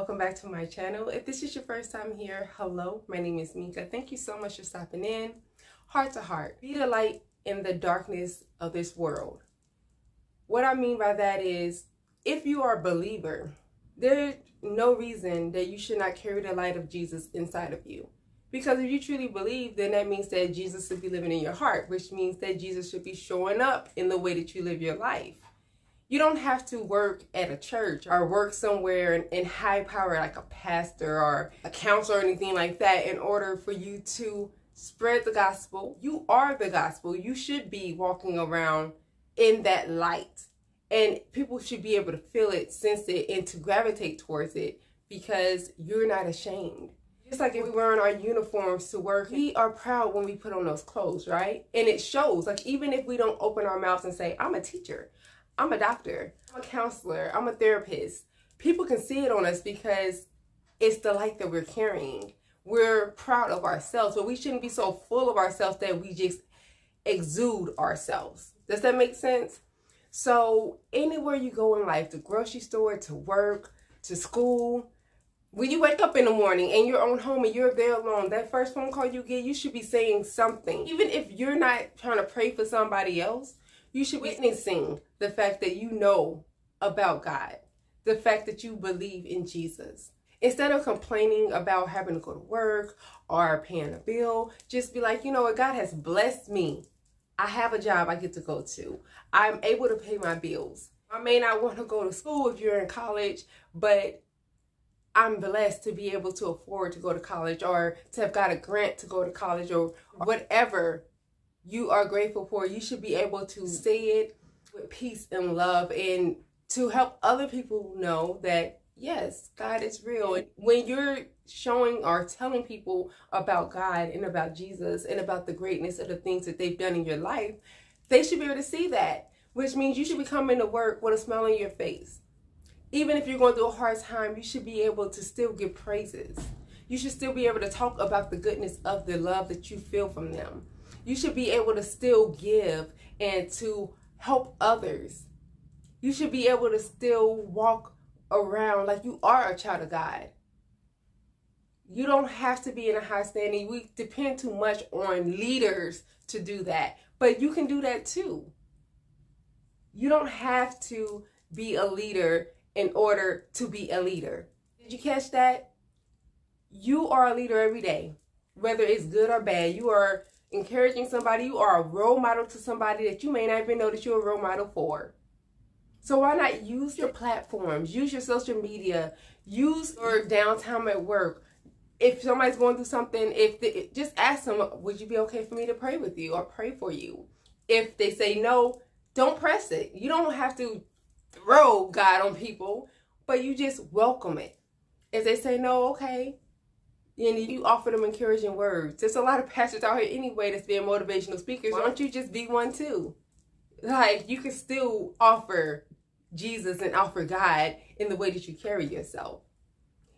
welcome back to my channel. If this is your first time here, hello, my name is Mika. Thank you so much for stopping in. Heart to heart, be the light in the darkness of this world. What I mean by that is, if you are a believer, there's no reason that you should not carry the light of Jesus inside of you. Because if you truly believe, then that means that Jesus should be living in your heart, which means that Jesus should be showing up in the way that you live your life. You don't have to work at a church or work somewhere in high power like a pastor or a counselor or anything like that in order for you to spread the gospel. You are the gospel. You should be walking around in that light. And people should be able to feel it, sense it, and to gravitate towards it because you're not ashamed. Just like if we wear our uniforms to work, we are proud when we put on those clothes, right? And it shows. Like, even if we don't open our mouths and say, I'm a teacher, I'm a doctor, I'm a counselor, I'm a therapist, people can see it on us because it's the light that we're carrying. We're proud of ourselves, but we shouldn't be so full of ourselves that we just exude ourselves. Does that make sense? So anywhere you go in life, the grocery store, to work, to school, when you wake up in the morning and you're on home and you're there alone, that first phone call you get, you should be saying something. Even if you're not trying to pray for somebody else, you should be witnessing the fact that you know about God, the fact that you believe in Jesus. Instead of complaining about having to go to work or paying a bill, just be like, you know what, God has blessed me. I have a job I get to go to. I'm able to pay my bills. I may not want to go to school if you're in college, but I'm blessed to be able to afford to go to college or to have got a grant to go to college or whatever you are grateful for. You should be able to say it with peace and love and to help other people know that, yes, God is real. And when you're showing or telling people about God and about Jesus and about the greatness of the things that they've done in your life, they should be able to see that, which means you should be coming to work with a smile on your face. Even if you're going through a hard time, you should be able to still give praises. You should still be able to talk about the goodness of the love that you feel from them. You should be able to still give and to help others. You should be able to still walk around like you are a child of God. You don't have to be in a high standing. We depend too much on leaders to do that. But you can do that too. You don't have to be a leader in order to be a leader. Did you catch that? You are a leader every day. Whether it's good or bad, you are encouraging somebody. You are a role model to somebody that you may not even know that you're a role model for. So why not use your platforms, use your social media, use your downtime at work. If somebody's going through something, just ask them, would you be okay for me to pray with you or pray for you? If they say no, don't press it. You don't have to throw God on people, but you just welcome it. If they say no, okay. And you offer them encouraging words. There's a lot of pastors out here anyway that's being motivational speakers. Why don't you just be one too? Like, you can still offer Jesus and offer God in the way that you carry yourself.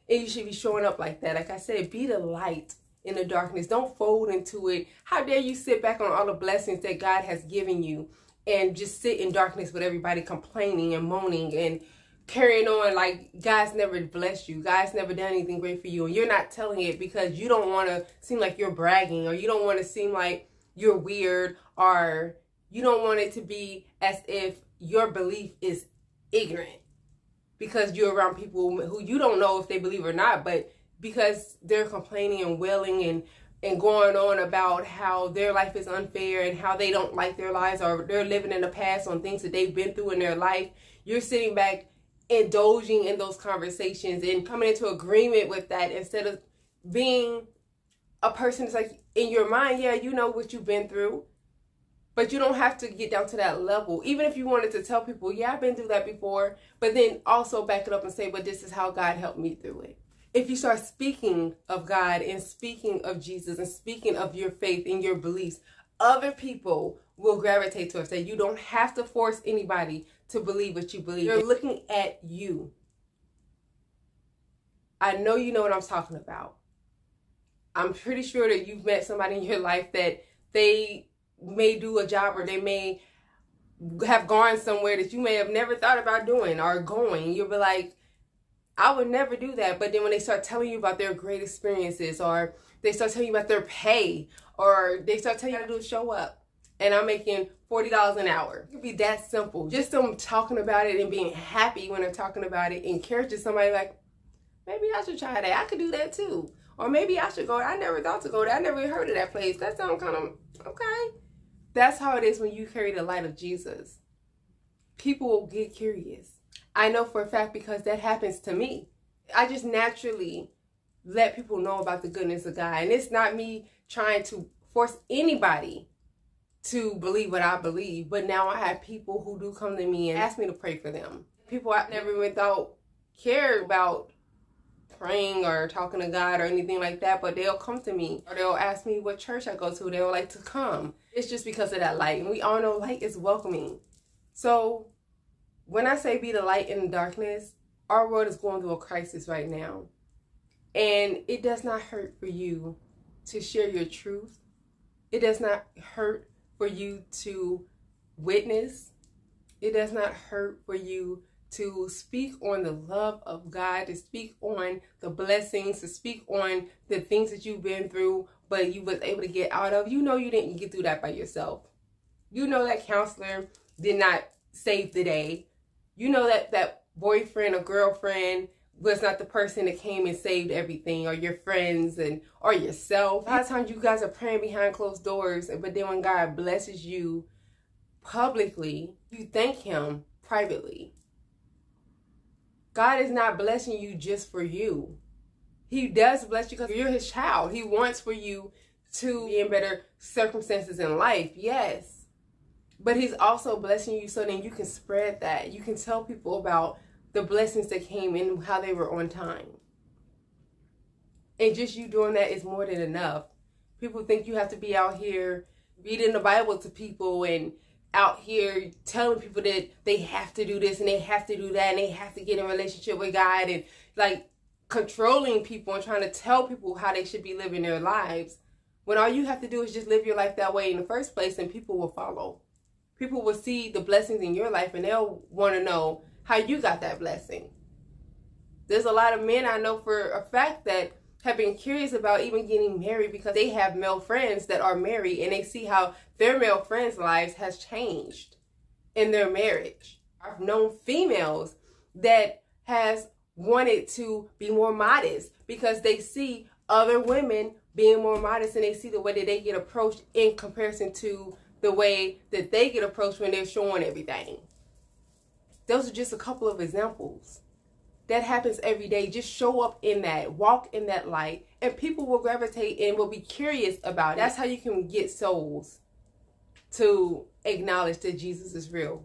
And you should be showing up like that. Like I said, be the light in the darkness. Don't fold into it. How dare you sit back on all the blessings that God has given you and just sit in darkness with everybody complaining and moaning and carrying on like God's never blessed you. God's never done anything great for you. And you're not telling it because you don't want to seem like you're bragging, or you don't want to seem like you're weird, or you don't want it to be as if your belief is ignorant because you're around people who you don't know if they believe or not, but because they're complaining and wailing and going on about how their life is unfair and how they don't like their lives, or they're living in the past on things that they've been through in their life. You're sitting back indulging in those conversations and coming into agreement with that instead of being a person that's like, in your mind, yeah, you know what you've been through, but you don't have to get down to that level. Even if you wanted to tell people, yeah, I've been through that before, but then also back it up and say, but this is how God helped me through it. If you start speaking of God and speaking of Jesus and speaking of your faith and your beliefs, other people will gravitate towards that. You don't have to force anybody to believe what you believe. They're looking at you. I know you know what I'm talking about. I'm pretty sure that you've met somebody in your life that they may do a job, or they may have gone somewhere that you may have never thought about doing or going. You'll be like, I would never do that. But then when they start telling you about their great experiences, or they start telling you about their pay, or they start telling you how to do a show up, and I'm making $40 an hour. It could be that simple. Just them talking about it and being happy when they're talking about it encourages somebody like, maybe I should try that. I could do that too. Or maybe I should go. I never thought to go there. I never heard of that place. That sounds kind of okay. That's how it is when you carry the light of Jesus. People will get curious. I know for a fact because that happens to me. I just naturally let people know about the goodness of God. And it's not me trying to force anybody to believe what I believe. But now I have people who do come to me and ask me to pray for them. People I never even thought cared about praying or talking to God or anything like that, but they'll come to me or they'll ask me what church I go to. They'll like to come. It's just because of that light. And we all know light is welcoming. So when I say be the light in the darkness, our world is going through a crisis right now. And it does not hurt for you to share your truth. It does not hurt for you to witness. It does not hurt for you to speak on the love of God, to speak on the blessings, to speak on the things that you've been through, but you was able to get out of. You know you didn't get through that by yourself. You know that counselor did not save the day. You know that that boyfriend or girlfriend was not the person that came and saved everything, or your friends or yourself. A lot of times you guys are praying behind closed doors, but then when God blesses you publicly, you thank him privately. God is not blessing you just for you. He does bless you because you're his child. He wants for you to be in better circumstances in life, yes. But he's also blessing you so then you can spread that. You can tell people about the blessings that came and how they were on time. And just you doing that is more than enough. People think you have to be out here reading the Bible to people and out here telling people that they have to do this and they have to do that and they have to get in a relationship with God, and like controlling people and trying to tell people how they should be living their lives, when all you have to do is just live your life that way in the first place, and people will follow. People will see the blessings in your life and they'll want to know how you got that blessing. There's a lot of men I know for a fact that have been curious about even getting married because they have male friends that are married and they see how their male friends' lives has changed in their marriage. I've known females that has wanted to be more modest because they see other women being more modest and they see the way that they get approached in comparison to the way that they get approached when they're showing everything. Those are just a couple of examples. That happens every day. Just show up in that, walk in that light, and people will gravitate and will be curious about it. That's how you can get souls to acknowledge that Jesus is real.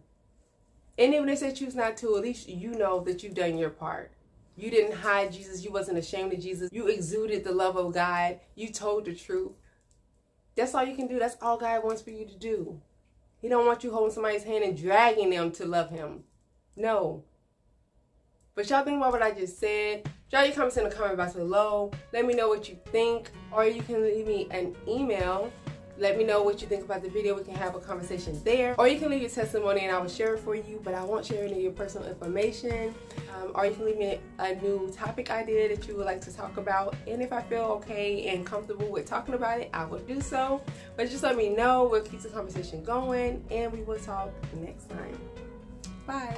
And even if they choose not to, at least you know that you've done your part. You didn't hide Jesus. You wasn't ashamed of Jesus. You exuded the love of God. You told the truth. That's all you can do. That's all God wants for you to do. He don't want you holding somebody's hand and dragging them to love him. No. But y'all think about what I just said. Drop your comments in the comment box below. Let me know what you think. Or you can leave me an email. Let me know what you think about the video. We can have a conversation there. Or you can leave your testimony and I will share it for you. But I won't share any of your personal information. Or you can leave me a new topic idea that you would like to talk about. And if I feel okay and comfortable with talking about it, I will do so. But just let me know. We'll keep the conversation going. And we will talk next time. Bye.